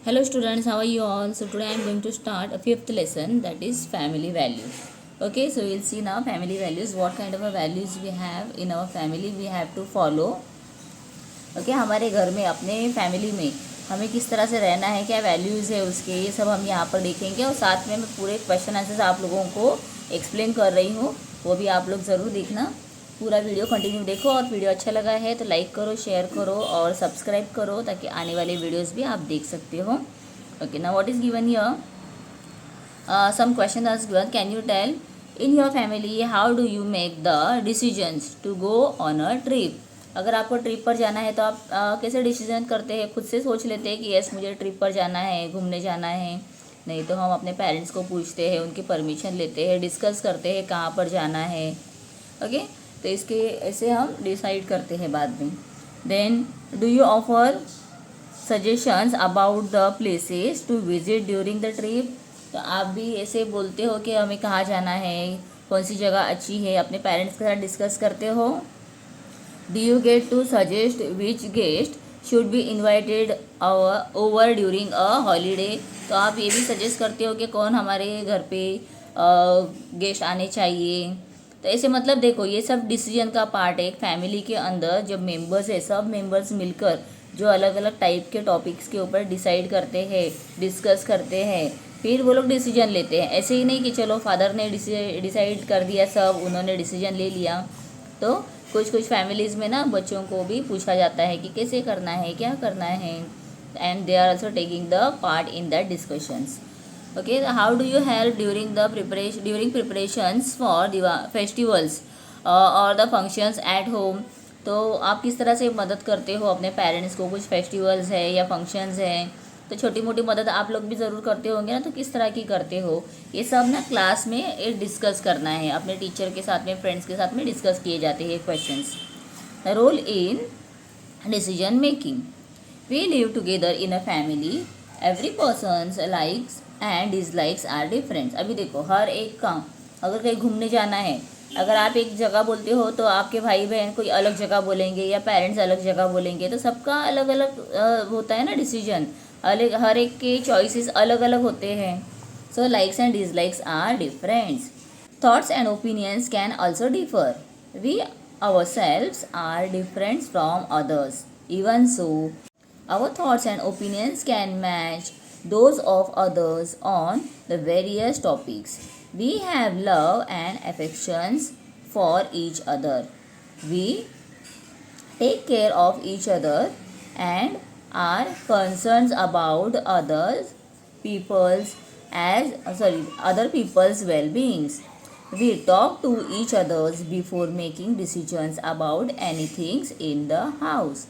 Hello students, how are you all? So today I am going to start a fifth lesson, that is family values. Okay, so we'll see now family values, what kind of a values we have in our family we have to follow. Okay, हमारे घर में अपने family में हमें किस तरह से रहना है, क्या वैल्यूज़ है उसके, ये सब हम यहाँ पर देखेंगे। और साथ में मैं पूरे क्वेश्चन आंसर्स आप लोगों को एक्सप्लेन कर रही हूँ, वो भी आप लोग ज़रूर देखना। पूरा वीडियो कंटिन्यू देखो, और वीडियो अच्छा लगा है तो लाइक करो, शेयर करो और सब्सक्राइब करो, ताकि आने वाले वीडियोस भी आप देख सकते हो। Okay, now what is given here, some question are given. Can you tell in your family how do you make the decisions to go on a trip. अगर आपको ट्रिप पर जाना है तो आप कैसे डिसीजन करते हैं? खुद से सोच लेते हैं कि यस मुझे ट्रिप पर जाना है, घूमने जाना है, नहीं तो हम अपने पेरेंट्स को पूछते हैं, उनकी परमिशन लेते हैं, डिस्कस करते हैं कहाँ पर जाना है। ओके, तो इसके ऐसे हम डिसाइड करते हैं बाद में। Then do you offer suggestions about the places to visit during the trip. तो आप भी ऐसे बोलते हो कि हमें कहाँ जाना है, कौन सी जगह अच्छी है, अपने पेरेंट्स के साथ डिस्कस करते हो। Do you get to suggest which guest should be invited over during a holiday. तो आप ये भी सजेस्ट करते हो कि कौन हमारे घर पे गेस्ट आने चाहिए। तो ऐसे मतलब देखो, ये सब डिसीजन का पार्ट है। एक फैमिली के अंदर जब मेंबर्स है, सब मेंबर्स मिलकर जो अलग अलग टाइप के टॉपिक्स के ऊपर डिसाइड करते हैं, डिस्कस करते हैं, फिर वो लोग डिसीजन लेते हैं। ऐसे ही नहीं कि चलो फादर ने डिसाइड कर दिया, सब उन्होंने डिसीजन ले लिया। तो कुछ कुछ फैमिलीज़ में ना बच्चों को भी पूछा जाता है कि कैसे करना है, क्या करना है, and they are also taking the part in that discussions. Okay, how do you help during preparations for festivals और द फंक्शंस एट होम। तो आप किस तरह से मदद करते हो अपने पेरेंट्स को? कुछ फेस्टिवल्स है या फंक्शंस हैं, तो छोटी मोटी मदद आप लोग भी ज़रूर करते होंगे ना, तो किस तरह की करते हो? ये सब ना क्लास में एक डिस्कस करना है, अपने टीचर के साथ में, फ्रेंड्स के साथ में डिस्कस किए जाते हैं questions. The role in decision making, we live together in a family, every persons likes and dislikes are different. अभी देखो, हर एक का, अगर कहीं घूमने जाना है, अगर आप एक जगह बोलते हो तो आपके भाई बहन कोई अलग जगह बोलेंगे, या पेरेंट्स अलग जगह बोलेंगे, तो सबका अलग अलग होता है ना डिसीजन, अलग, हर एक के चॉइसेस अलग अलग होते हैं। So likes and dislikes are different, thoughts and opinions can also differ, we ourselves are different from others. Even so, our thoughts and opinions can match those of others on the various topics. We have love and affections for each other. We take care of each other and are concerned about other people's well-beings. We talk to each other before making decisions about anything in the house.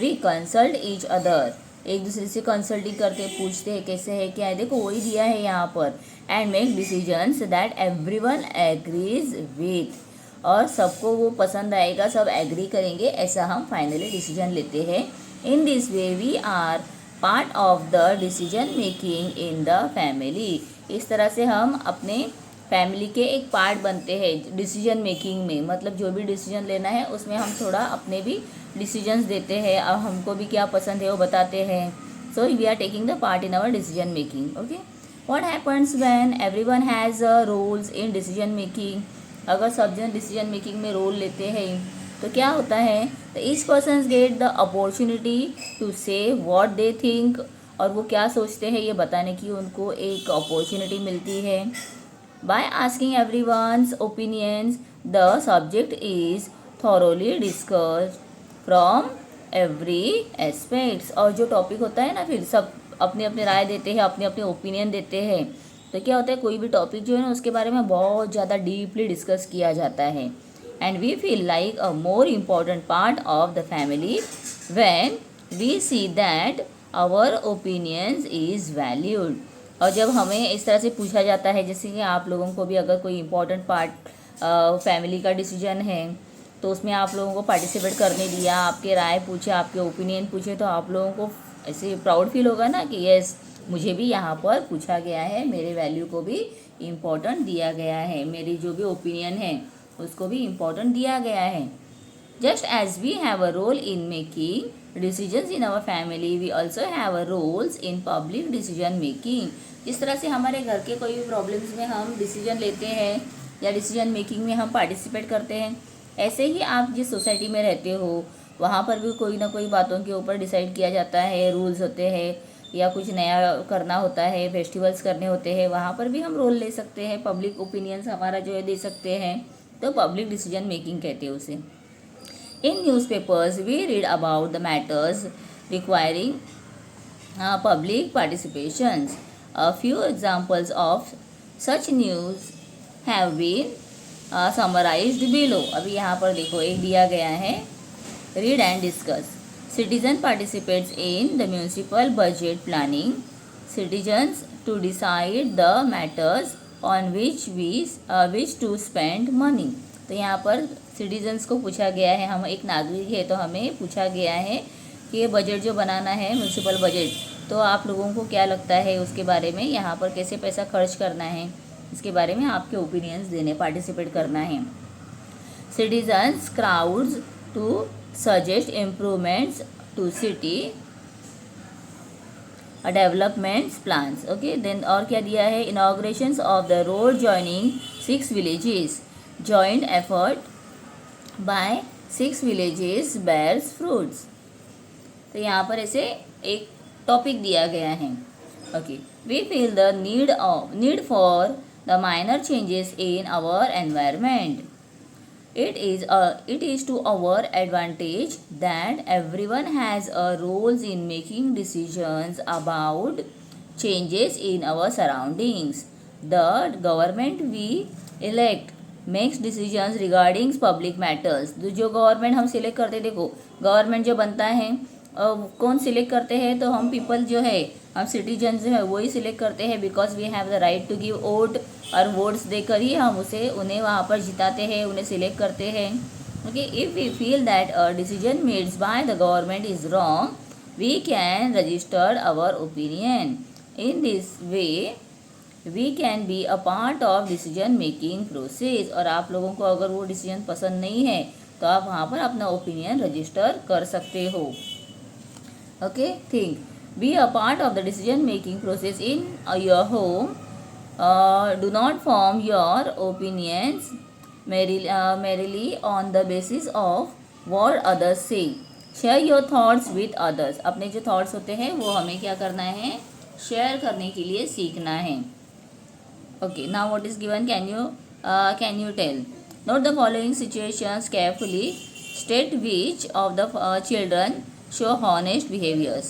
We consult each other. एक दूसरे से consulting करते, पूछते हैं कैसे है, क्या है, देखो वही दिया है यहाँ पर। And make decisions that everyone agrees with, और सबको वो पसंद आएगा, सब एग्री करेंगे, ऐसा हम फाइनली डिसीजन लेते हैं। In this way we are part of the decision making in the family. इस तरह से हम अपने फैमिली के एक पार्ट बनते हैं डिसीजन मेकिंग में। मतलब जो भी डिसीजन लेना है उसमें हम थोड़ा अपने भी डिसीजंस देते हैं, और हमको भी क्या पसंद है वो बताते हैं। So we are taking the part in our decision making. Okay, what happens when everyone has roles in decision making. अगर सब जन डिसीजन मेकिंग में रोल लेते हैं तो क्या होता है? तो each person get the opportunity to say what they think, और वो क्या सोचते हैं ये बताने की उनको एक अपॉर्चुनिटी मिलती है। By asking everyone's opinions, the subject is thoroughly discussed from every aspects। और जो टॉपिक होता है ना, फिर सब अपने अपने राय देते हैं, अपने अपने ओपिनियन देते हैं। तो क्या होता है, कोई भी टॉपिक जो है ना उसके बारे में बहुत ज़्यादा डीपली डिस्कस किया जाता है। And we feel like a more important part of the family when we see that our opinions is valued. और जब हमें इस तरह से पूछा जाता है, जैसे कि आप लोगों को भी अगर कोई इम्पोर्टेंट पार्ट फैमिली का डिसीजन है, तो उसमें आप लोगों को पार्टिसिपेट करने दिया, आपके राय पूछे, आपके ओपिनियन पूछे, तो आप लोगों को ऐसे प्राउड फील होगा ना कि यस मुझे भी यहाँ पर पूछा गया है, मेरे वैल्यू को भी इम्पोर्टेंट दिया गया है, मेरी जो भी ओपिनियन है उसको भी इम्पोर्टेंट दिया गया है। Just as we have a role in making decisions in our family, we also have a roles in public decision making. जिस तरह से हमारे घर के कोई भी प्रॉब्लम्स में हम डिसीजन लेते हैं या डिसीजन मेकिंग में हम पार्टिसिपेट करते हैं, ऐसे ही आप जिस सोसाइटी में रहते हो वहाँ पर भी कोई ना कोई बातों के ऊपर डिसाइड किया जाता है, रूल्स होते हैं या कुछ नया करना होता है, फेस्टिवल्स करने होते हैं, वहाँ पर भी हम रोल ले सकते हैं, पब्लिक ओपिनियंस हमारा जो है दे सकते हैं, तो पब्लिक डिसीजन मेकिंग कहते हैं उसे. In newspapers, we read about the matters requiring public participations. A few examples of such news have been summarized below. अभी यहाँ पर देखो एक दिया गया है, read and discuss. Citizen participates in the municipal budget planning. Citizens to decide the matters on which to spend money. तो यहाँ पर सिटीजन्स को पूछा गया है, हम एक नागरिक है तो हमें पूछा गया है कि ये बजट जो बनाना है म्यूनसिपल बजट, तो आप लोगों को क्या लगता है उसके बारे में, यहाँ पर कैसे पैसा खर्च करना है, इसके बारे में आपके ओपिनियंस देने, पार्टिसिपेट करना है. Citizens crowds to suggest improvements to city developments plans. Okay, then और क्या दिया है, inaugurations of the road joining 6 villages. Joint effort by 6 villages bears fruits. तो यहाँ पर ऐसे एक टॉपिक दिया गया है. Okay, we feel the need for the minor changes in our environment. It is to our advantage that everyone has a role in making decisions about changes in our surroundings. The government we elect makes decisions regarding public matters. जो government हम select करते, देखो government जो बनता है कौन select करते हैं, तो हम पीपल जो है, हम सिटीजन जो है वही सिलेक्ट करते हैं, because we have the right to give vote, और वोट्स देकर ही हम उन्हें वहाँ पर जिताते हैं, उन्हें सिलेक्ट करते हैं. Okay, if we feel that a decision mades by the government is wrong, we can register our opinion. In this way we can be a part of decision making process. और आप लोगों को अगर वो decision पसंद नहीं है तो आप वहाँ पर अपना ओपिनियन रजिस्टर कर सकते हो. Okay, think B a part of the decision making process in your home. Do not form your opinions merely on the basis of what others say. Share your thoughts with others. अपने जो thoughts होते हैं वो हमें क्या करना है, share करने के लिए सीखना है. Okay, now what is given, can you tell? Note the following situations carefully. State which of the children show honest behaviors.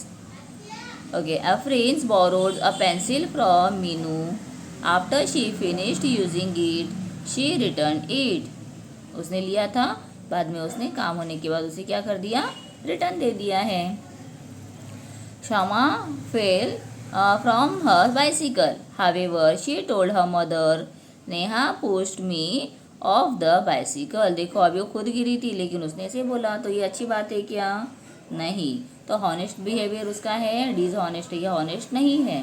Okay, Afrin borrowed a pencil from Minu. After she finished using it, she returned it. उसने लिया था, बाद में उसने काम होने के बाद उसे क्या कर दिया, रिटर्न दे दिया है. Shama fell from her bicycle. However, she told her mother, Neha pushed me off the bicycle. देखो अभी वो खुद गिरी थी लेकिन उसने ऐसे बोला, तो ये अच्छी बात है क्या, नहीं. तो हॉनेस्ट बिहेवियर उसका है, डिसऑनेस्ट है, या हॉनेस्ट नहीं है.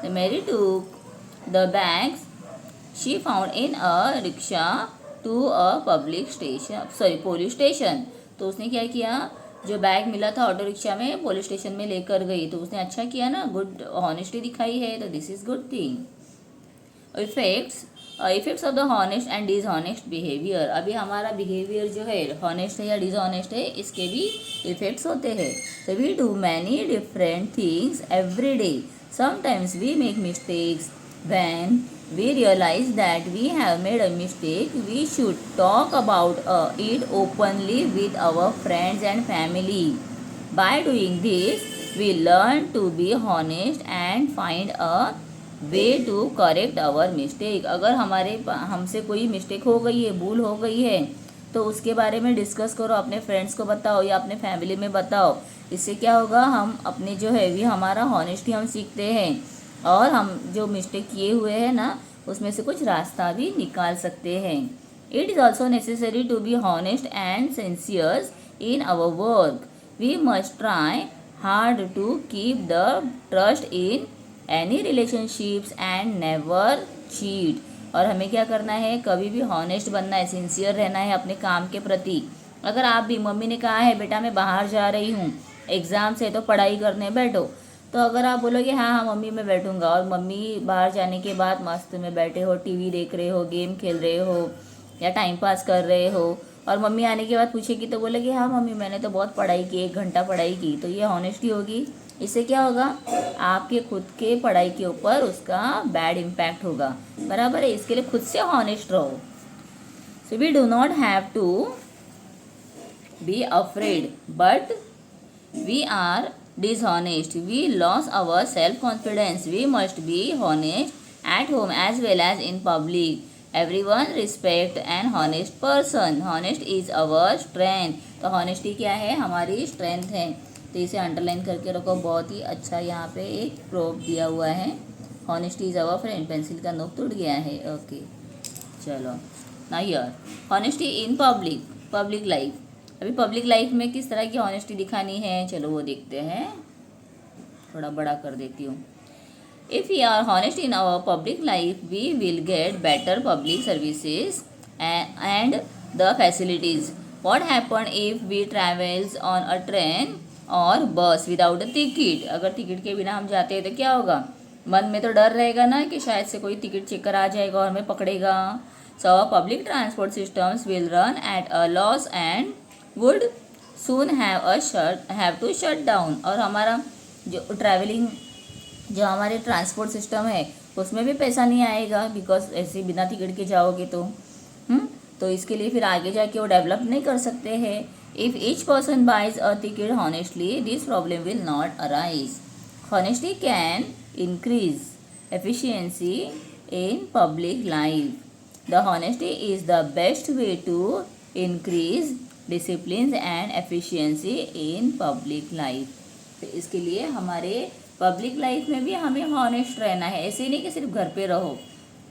The Mary took the bags she found in a rickshaw to a police station. तो उसने क्या किया, जो बैग मिला था ऑटो रिक्शा में पुलिस स्टेशन में लेकर गई, तो उसने अच्छा किया ना, गुड हॉनेस्टी दिखाई है, तो this is good thing. Effects of the honest and dishonest behaviour. अभी हमारा बिहेवियर जो है हॉनेस्ट है या डिसऑनेस्ट है, इसके भी इफेक्ट्स होते हैं. So we do many different things every day. Sometimes we make mistakes. When we realize that we have made a mistake, we should talk about it openly with our friends and family. By doing this, we learn to be honest and find a way to correct our mistake. अगर हमसे कोई mistake हो गई है, भूल हो गई है, तो उसके बारे में डिस्कस करो, अपने फ्रेंड्स को बताओ या अपने फैमिली में बताओ. इससे क्या होगा, हम अपने जो है भी हमारा हॉनेस्टी हम सीखते हैं, और हम जो मिस्टेक किए हुए हैं ना, उसमें से कुछ रास्ता भी निकाल सकते हैं. It is also necessary to be honest and sincere in our work. We must try hard to keep the trust in any relationships and never cheat. और हमें क्या करना है, कभी भी हॉनेस्ट बनना है, सिंसियर रहना है अपने काम के प्रति. अगर आप भी, मम्मी ने कहा है बेटा मैं बाहर जा रही हूँ, एग्ज़ाम्स है तो पढ़ाई करने बैठो। तो अगर आप बोलोगे हाँ हाँ मम्मी मैं बैठूंगा, और मम्मी बाहर जाने के बाद मस्त में बैठे हो, टीवी देख रहे हो, गेम खेल रहे हो या टाइम पास कर रहे हो, और मम्मी आने के बाद पूछेगी तो बोलेगी हाँ मम्मी मैंने तो बहुत पढ़ाई की, 1 घंटा पढ़ाई की, तो ये ऑनेस्टी होगी। इससे क्या होगा, आपके खुद के पढ़ाई के ऊपर उसका बैड इम्पैक्ट होगा। बराबर है, इसके लिए खुद से ऑनेस्ट रहो। So we do not have to be afraid but we are dishonest, we lose our self confidence, we must be honest at home as well as in public, everyone respect an honest person, honest is our strength। तो honesty क्या है, हमारी strength है। तो इसे underline करके रखो, बहुत ही अच्छा यहाँ पे एक प्रोप दिया हुआ है, honesty is our friend। Pencil का नोक टूट गया है। ओके चलो ना here honesty in public life. अभी पब्लिक लाइफ में किस तरह की ऑनेस्टी दिखानी है, चलो वो देखते हैं। थोड़ा बड़ा कर देती हूँ। If we are honest in our public life we will get better public services and the facilities. What happen if we travels on a train और बस विदाउट अ टिकट। अगर टिकट के बिना हम जाते हैं तो क्या होगा, मन में तो डर रहेगा ना कि शायद से कोई टिकट चेकर आ जाएगा और हमें पकड़ेगा। So public transport systems will run at a loss and would soon have to shut down. और हमारा जो ट्रैवलिंग, जो हमारे ट्रांसपोर्ट सिस्टम है उसमें भी पैसा नहीं आएगा, बिकॉज ऐसे बिना टिकट के जाओगे तो इसके लिए फिर आगे जाके वो डेवलप नहीं कर सकते हैं। If each person buys a ticket honestly this problem will not arise. Honesty can increase efficiency in public life. The honesty is the best way to increase discipline and efficiency in public life. तो इसके लिए हमारे public life में भी हमें honest रहना है। ऐसे नहीं कि सिर्फ घर पे रहो,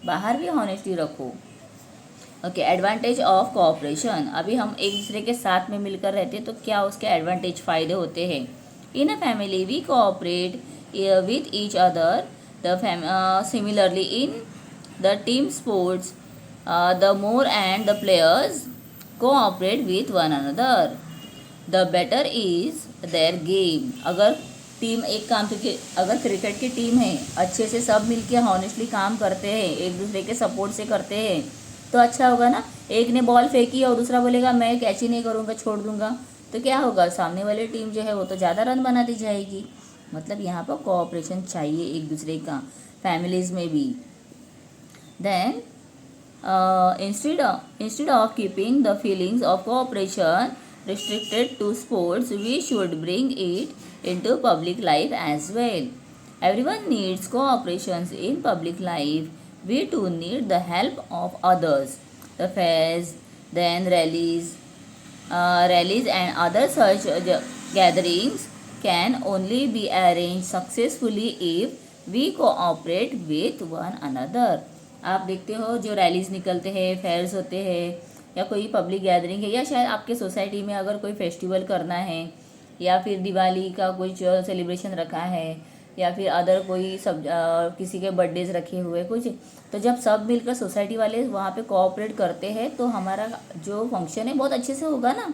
बाहर भी हॉनेस्टी रखो। Okay, advantage of cooperation. अभी हम एक दूसरे के साथ में मिलकर रहते हैं तो क्या उसके एडवांटेज फ़ायदे होते हैं। In a family we cooperate with each other the similarly in the team sports the more and the players cooperate with one another the better is their game. अगर टीम एक काम के, अगर क्रिकेट की team है, अच्छे से सब मिलके हॉनेस्टली काम करते हैं, एक दूसरे के सपोर्ट से करते हैं तो अच्छा होगा ना। एक ने बॉल फेंकी और दूसरा बोलेगा मैं कैच ही नहीं करूँगा, छोड़ दूंगा, तो क्या होगा, सामने वाली टीम जो है वो तो ज़्यादा रन बनाती जाएगी। मतलब यहाँ पर कोऑपरेशन चाहिए एक दूसरे का, फैमिलीज़ में भी। Then instead of keeping the feelings of cooperation restricted to sports, we should bring it into public life as well. Everyone needs cooperations in public life. We too need the help of others. The fairs, then rallies and other such gatherings can only be arranged successfully if we cooperate with one another. आप देखते हो जो rallies निकलते हैं, fears होते हैं, या कोई पब्लिक गैदरिंग है, या शायद आपके सोसाइटी में अगर कोई फेस्टिवल करना है, या फिर दिवाली का कुछ सेलिब्रेशन रखा है, या फिर अदर कोई सब किसी के बर्थडेज रखे हुए कुछ, तो जब सब मिलकर सोसाइटी वाले वहाँ पे कोऑपरेट करते हैं तो हमारा जो फंक्शन है बहुत अच्छे से होगा ना।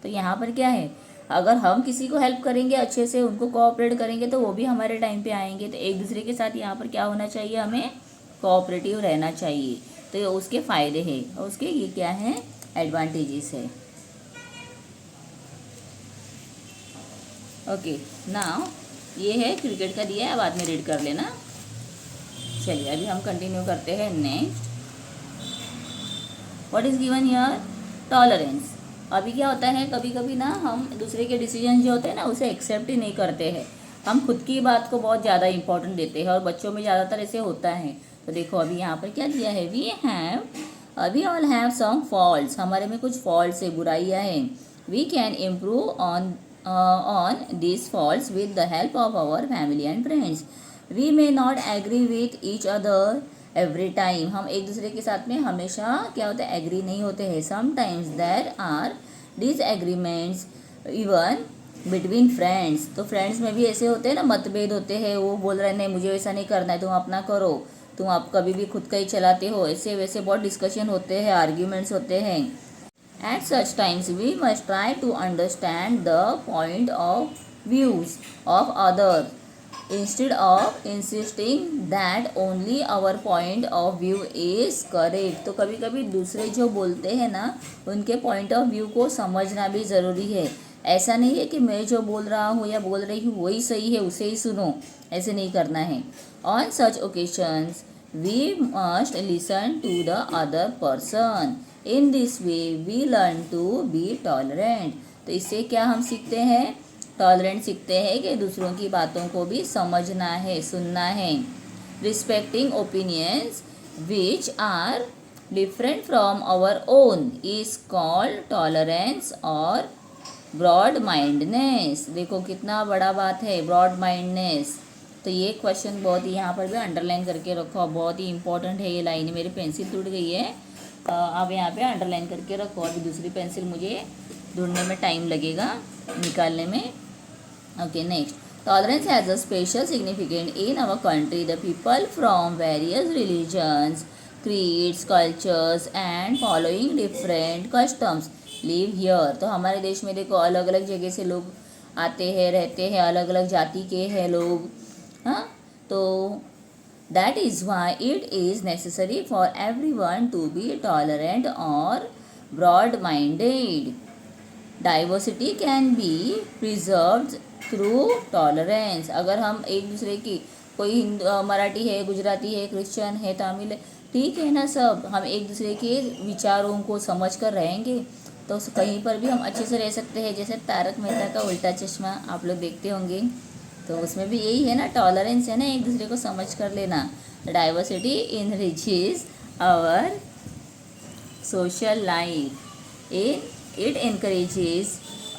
तो यहाँ पर क्या है, अगर हम किसी को हेल्प करेंगे अच्छे से, उनको कोऑपरेट करेंगे तो वो भी हमारे टाइम पे आएंगे। तो एक दूसरे के साथ यहाँ पर क्या होना चाहिए, हमें कोऑपरेटिव रहना चाहिए। तो ये उसके फ़ायदे हैं और उसके ये क्या है, एडवांटेजेस है। ओके नाउ ये है क्रिकेट का दिया है, बाद में रीड कर लेना। चलिए अभी हम कंटिन्यू करते हैं। Next, what is given here, tolerance. अभी क्या होता है, कभी कभी ना हम दूसरे के डिसीजन जो होते हैं ना उसे एक्सेप्ट ही नहीं करते हैं, हम खुद की बात को बहुत ज़्यादा इंपॉर्टेंट देते हैं, और बच्चों में ज़्यादातर ऐसे होता है। तो देखो अभी यहाँ पर क्या दिया है, we all have some faults. हमारे में कुछ फॉल्ट्स है, बुराइयाँ हैं। We can improve on this faults with the help of our family and friends. We may not agree with each other every time. हम एक दूसरे के साथ में हमेशा क्या होता है, एग्री नहीं होते हैं। Sometimes there are disagreements even between friends. तो फ्रेंड्स में भी ऐसे होते हैं ना, मतभेद होते हैं। वो बोल रहे हैं नहीं मुझे वैसा नहीं करना है, तुम अपना करो, तुम आप कभी भी खुद का ही चलाते हो, ऐसे वैसे बहुत डिस्कशन होते हैं, आर्ग्यूमेंट्स होते हैं। At such times we must try to understand the point of views of others instead of insisting that only our point of view is correct। तो कभी कभी दूसरे जो बोलते हैं ना उनके पॉइंट ऑफ व्यू को समझना भी ज़रूरी है। ऐसा नहीं है कि मैं जो बोल रहा हूँ या बोल रही हूँ वही सही है, उसे ही सुनो, ऐसे नहीं करना है। On such occasions we must listen to the other person. In this way we learn to be tolerant. तो इससे क्या हम सीखते हैं? टॉलरेंट सीखते हैं कि दूसरों की बातों को भी समझना है, सुनना है। Respecting opinions which are different from our own is called tolerance और ब्रॉड माइंडनेस। देखो कितना बड़ा बात है ब्रॉड माइंडनेस। तो ये क्वेश्चन बहुत ही यहाँ पर भी अंडरलाइन करके रखो, बहुत ही इंपॉर्टेंट है ये लाइन। मेरी पेंसिल टूट गई है, अब यहाँ पे अंडरलाइन करके रखो। अभी दूसरी पेंसिल मुझे ढूंढने में टाइम लगेगा, निकालने में। Okay, next, tolerance has a special significant in our country. The people from various religions, creeds, cultures and following different customs live here। तो हमारे देश में देखो अलग अलग जगह से लोग आते हैं, रहते हैं, अलग अलग जाति के हैं लोग। हाँ, तो that is why it is necessary for everyone to be tolerant or broad minded। Diversity can be preserved through tolerance. अगर हम एक दूसरे की, कोई हिंदू, मराठी है, गुजराती है, क्रिश्चियन है, तमिल है, ठीक है ना, सब हम एक दूसरे के विचारों को समझ कर रहेंगे तो कहीं पर भी हम अच्छे से रह सकते हैं। जैसे तारक मेहता का उल्टा चश्मा आप लोग देखते होंगे, तो उसमें भी यही है ना, टॉलरेंस है ना, एक दूसरे को समझ कर लेना। Diversity enriches our social life. It encourages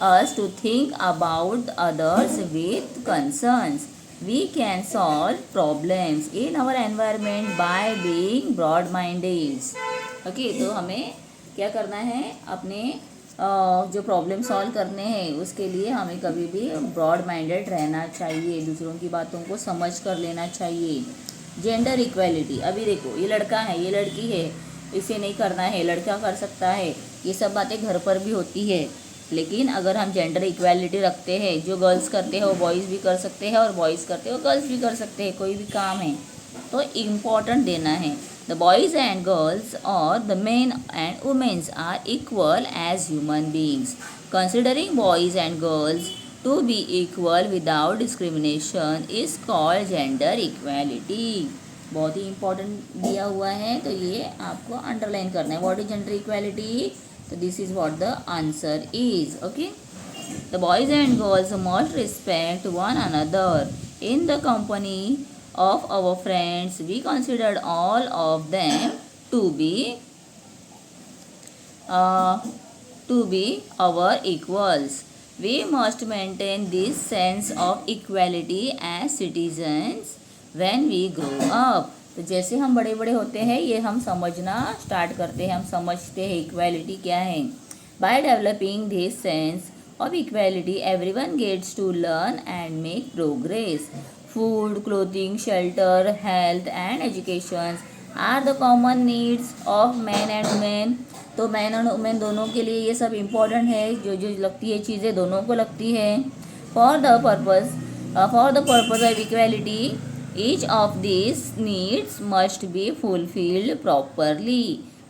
us to think about others with concerns। We can solve problems in our environment by being broad-minded। Okay, तो हमें क्या करना है? अपने जो प्रॉब्लम सॉल्व करने हैं उसके लिए हमें कभी भी ब्रॉड माइंडेड रहना चाहिए, दूसरों की बातों को समझ कर लेना चाहिए। जेंडर इक्वालिटी, अभी देखो ये लड़का है, ये लड़की है, इसे नहीं करना है, लड़का कर सकता है, ये सब बातें घर पर भी होती है। लेकिन अगर हम जेंडर इक्वालिटी रखते हैं, जो गर्ल्स करते हैं वो बॉयज़ भी कर सकते हैं और बॉयज़ करते हैं वो गर्ल्स भी कर सकते हैं, कोई भी काम है तो इम्पॉर्टेंट देना है। द बॉयज़ एंड गर्ल्स और the men and womens are equal as human beings. Considering boys and girls to be equal without discrimination is called gender equality. बहुत ही इंपॉर्टेंट दिया हुआ है, तो ये आपको अंडरलाइन करना है। What is gender equality? तो this is what the answer is. Okay, the boys and girls must respect one another in the company of our friends. We considered all of them to be our equals. We must maintain this sense of equality as citizens when we grow up। तो जैसे हम बड़े बड़े होते हैं ये हम समझना स्टार्ट करते हैं, हम समझते हैं इक्वालिटी क्या है। By developing this sense of equality everyone gets to learn and make progress. Food, clothing, shelter, health and education are the common needs of man and women. तो मैन एंड वुमेन दोनों के लिए ये सब important है, जो जो लगती है चीज़ें दोनों को लगती है। For the purpose of equality each of these needs must be fulfilled properly।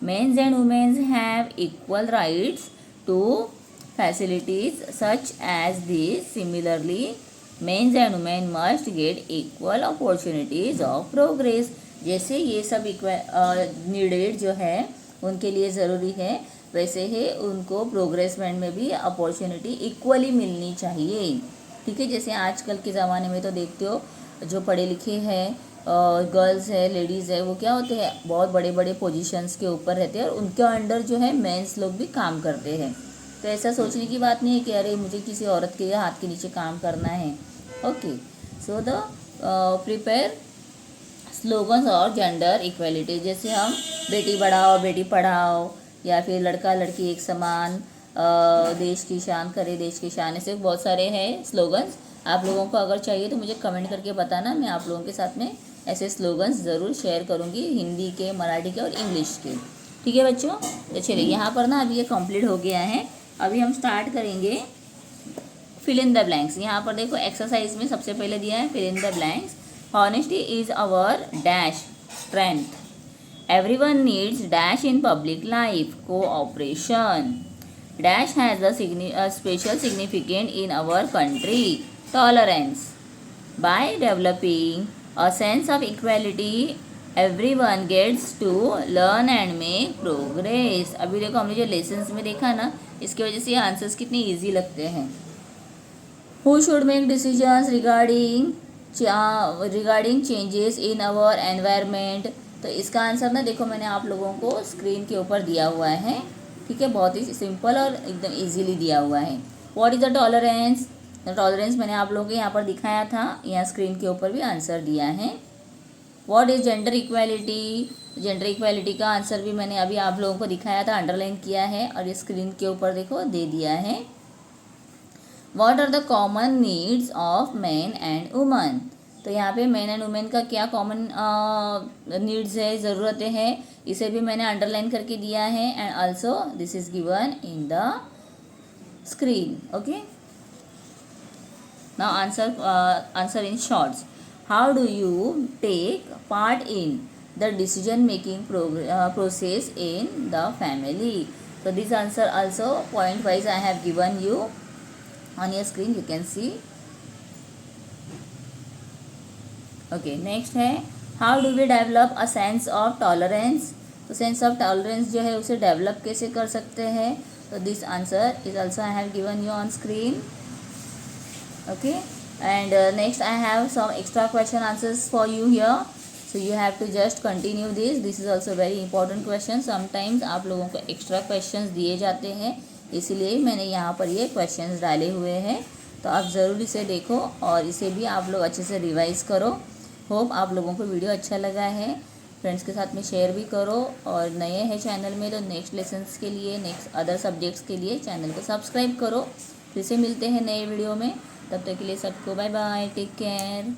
Men and women have equal rights to facilities such as these। Similarly, men and women must get equal opportunities of progress। जैसे ये सब needed जो है उनके लिए ज़रूरी है, वैसे ही उनको प्रोग्रेसमेंट में भी अपॉर्चुनिटी इक्वली मिलनी चाहिए। ठीक है, जैसे आजकल के ज़माने में तो देखते हो जो पढ़े लिखे हैं गर्ल्स है, लेडीज़ है, वो क्या होते हैं, बहुत बड़े बड़े पोजीशंस के ऊपर रहते हैं और उनके अंडर जो है मेंस लोग भी काम करते हैं। तो ऐसा सोचने की बात नहीं है कि अरे मुझे किसी औरत के हाथ के नीचे काम करना है। Okay, so the prepare slogans और जेंडर इक्वालिटी, जैसे हम बेटी बढ़ाओ बेटी पढ़ाओ, या फिर लड़का लड़की एक समान, देश की शान करे देश की शान, ऐसे बहुत सारे हैं स्लोगन्स। आप लोगों को अगर चाहिए तो मुझे कमेंट करके बताना, मैं आप लोगों के साथ में ऐसे स्लोगन्स ज़रूर शेयर करूँगी, हिंदी के, मराठी के और इंग्लिश के। ठीक है बच्चों, तो चलिए यहाँ पर ना अभी ये कंप्लीट हो गया है। अभी हम स्टार्ट करेंगे फिल इन द ब्लैंक्स। यहाँ पर देखो एक्सरसाइज में सबसे पहले दिया है fill in the blanks. Honesty is our dash strength. Everyone needs dash in public life. Cooperation. Dash has a special significance in our country. Tolerance. By developing a sense of equality, everyone gets to learn and make progress. अभी देखो हमने जो lessons में देखा ना, इसकी वजह से ये आंसर्स कितने ईजी लगते हैं। Who should make decisions regarding changes in our environment? तो इसका आंसर ना देखो मैंने आप लोगों को स्क्रीन के ऊपर दिया हुआ है, ठीक है, बहुत ही सिंपल और एकदम इजीली दिया हुआ है। What is the tolerance? The tolerance मैंने आप लोगों को यहाँ पर दिखाया था, यहाँ स्क्रीन के ऊपर भी आंसर दिया है। What is gender equality? Gender equality का आंसर भी मैंने अभी आप लोगों को दिखाया था, अंडरलाइन किया है और ये स्क्रीन के ऊपर देखो दे दिया है। What are the common needs of man and woman? तो यहाँ पे मैन एंड वुमेन का क्या कॉमन नीड्स है, ज़रूरतें हैं, इसे भी मैंने अंडरलाइन करके दिया है। And also this is given in the screen. Okay, now answer in shorts. How do you take part in the decision making process in the family? So this answer also point wise I have given you on your screen, you can see. Okay, next है how do we develop a sense of tolerance? तो sense of tolerance जो है उसे develop कैसे कर सकते हैं? तो this answer is also I have given you on screen. Okay, and next I have some extra question answers for you here, so you have to just continue this is also very important question. Sometimes आप लोगों को extra question दिए जाते हैं, इसीलिए मैंने यहाँ पर ये क्वेश्चन डाले हुए हैं, तो आप ज़रूर इसे देखो और इसे भी आप लोग अच्छे से रिवाइज़ करो। होप आप लोगों को वीडियो अच्छा लगा है, फ्रेंड्स के साथ में शेयर भी करो, और नए हैं चैनल में तो नेक्स्ट लेसन्स के लिए, नेक्स्ट अदर सब्जेक्ट्स के लिए चैनल को सब्सक्राइब करो। फिर से मिलते हैं नए वीडियो में, तब तक के लिए सबको बाय बाय, टेक केयर।